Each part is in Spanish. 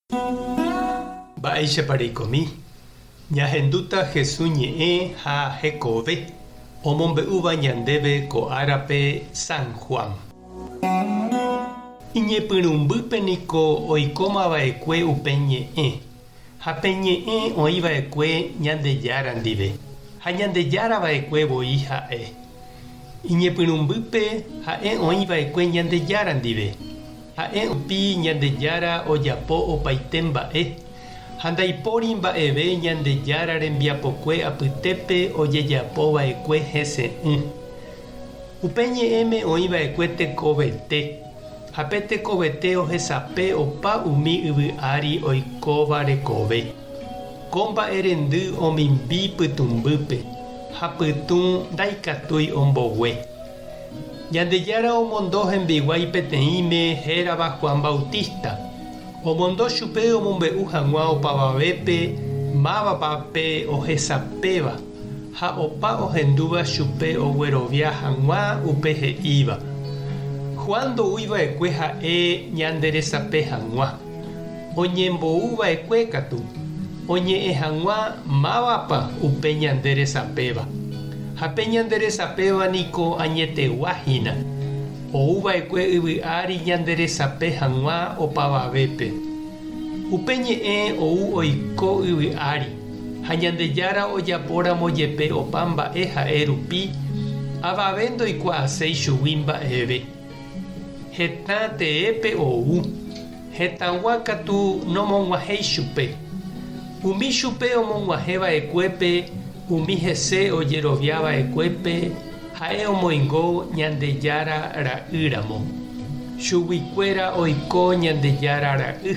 Mba'éichapareikomi. Ñahendúta Jesús ñe'ẽ ha hekove omombe'úva ñandéve ko árape San Juan. Iñepyrũmbýpeniko oikómava'ekue upe ñe'ẽ ha pe ñe'ẽ oĩva'ekue Ñandejára ndive ha Ñandejáravaekuevoi ha'e. Iñepyrũmbýpe ha'e oĩva'ekue Ñandejára ndive ha'e rupi Ñandejára ojapo opaite mba'e ha ndaipóri mba'eve Ñandejára rembiapokue apytépe ojejapova'ekue hese'ỹ. Upe ñe'ẽme oĩva'ekue tekovete ha pe tekovete ohesape opa umi yvy'ári oikóva rekove. Ko mba'e rendy omimbi pytumbýpe ha pytũ ndaikatúi ombogue. Ñandejára omondo hembiguái peteĩme hérava Juan Bautista. Omondo chupe omombe'u hag̃ua opavavépe mávapa ohesapéva ha opa ohendúva chupe oguerovia hag̃ua upe he'íva. Juan ndo'úiva'ekue ha'e ñanderesape hag̃ua. Oñembo'uva'ekue katu. Oñe'ẽ hag̃ua mávapa upe ñanderesapéva. Ha pe ñanderesapéva niko añeteguahína. Ouva'ekue yvy'ári ñanderesape hag̃ua opavavépe. Upe ñe'ẽ ou oiko yvy'ári ha Ñandejára ojapóramo jepe opa mba'e ha'e rupi avave ndoikuaaséi chugui mba'eve. Heta teépe ou. Hetãgua katu nomog̃uahẽi chupe. Umi chupe omog̃uahẽva'ekuépe umi hese ojeroviava'ekuépe ha'e omoingo Ñandejára ra'ýramo. Chuguikuéra oiko Ñandejára ra'y.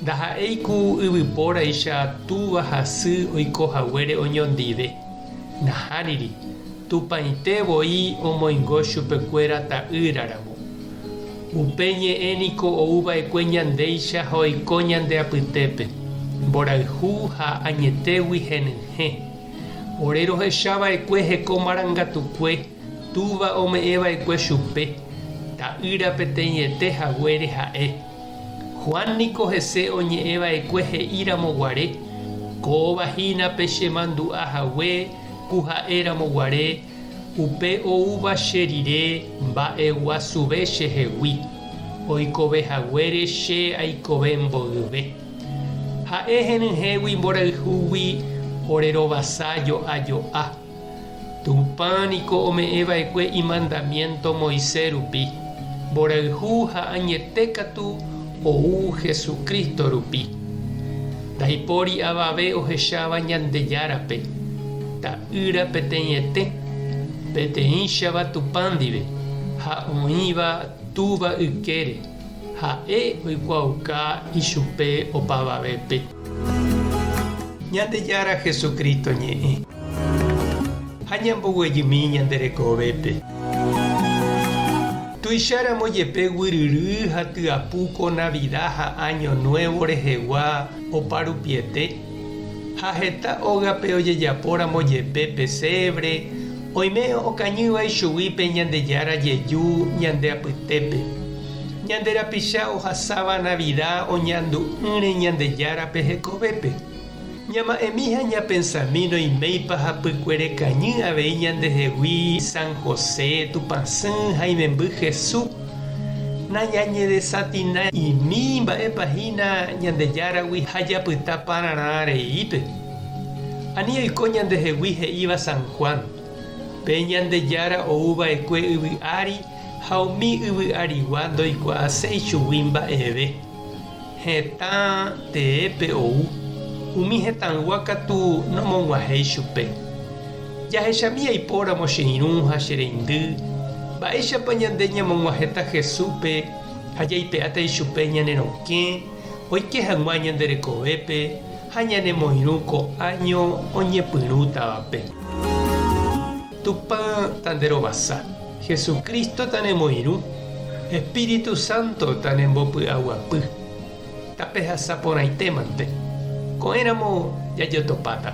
Ndaha'éiku yvypóraicha túva hasy oikohaguére oñondive. Nahániri tupaitevoi omoingo chupekuéra ta'ýraramo. Upe ñe'ẽ niko ouva'ekue ñandéicha ha oiko ñandeapytépe. Mborayhu ha añetégui henyhẽ. Ore rohechava'ekue heko marangatukue túva ome'ẽva'ekue chupe ta'ýra peteĩetehaguére ha'e. Juan niko hese oñe'ẽva'ekue he'íramoguare kóvahína pe chemandu'ahague ku ha'éramoguare upe oúva che rire mba'eguasuve chehegui oikovehaguére che aikove mboyve. Ha'e henyhẽgui mborayhúgui orerovasa jo'ajo'a. Tupã niko ome'ẽva'ekue imandamiento Moisés rupi. Mborayhu ha añetékatu ou Jesucristo rupi. Ndaipóri avave ohecháva Ñandejárape ta'ýra peteĩete peteĩcháva Tupã ndive ha oĩva túva ykére ha'e oikuauka ichupe opavavépe. Ñandejára Jesucristo ñe'ẽ ha ñamboguejymi ñanderekovépe. Tuicharamo jepe guiryry ha tyapúko Navidad ha Año Nuevo rehegua oparupiete ha heta ógape ojejapóramo jepe pesebre oime okañýva chugui pe Ñandejára jeju ñandeapytépe. Ñanderapicha ohasáva Navidad oñandu'ỹre Ñandejárape hekovépe. Ñama'ẽmi ha ñapensami noimeipa hapykuere kañy avei ñandehegui San José Tupãsy ha imemby Jesús nañañedesatina imi mba'épahína Ñandejáragui ha japyta pararã reípe. Ani oiko ñandehegui he'íva San Juan. Pe Ñandejára ouva'ekue yvy'ári ha umi yvy'árigua ndoikuaaséi chugui mba'eve. Hetã teépe ou. Umi hetãgua katu nomog̃uahẽi chupe. Jahechami aipóramo che irũ ha che reindy. Mba'éichapa ñande ñamog̃uahẽta Jesúspe ha jaipe'átai chupe ñanerokẽ oike hag̃ua ñanderekovépe ha ñanemoirũ ko'áño oñepyrũtavape. Tupã tanderovasa. Jesucristo tanemoirũ. Espíritu Santo tanembopy'aguapy. Tapehasaporãitémante. Ko'ẽramo jajotopáta.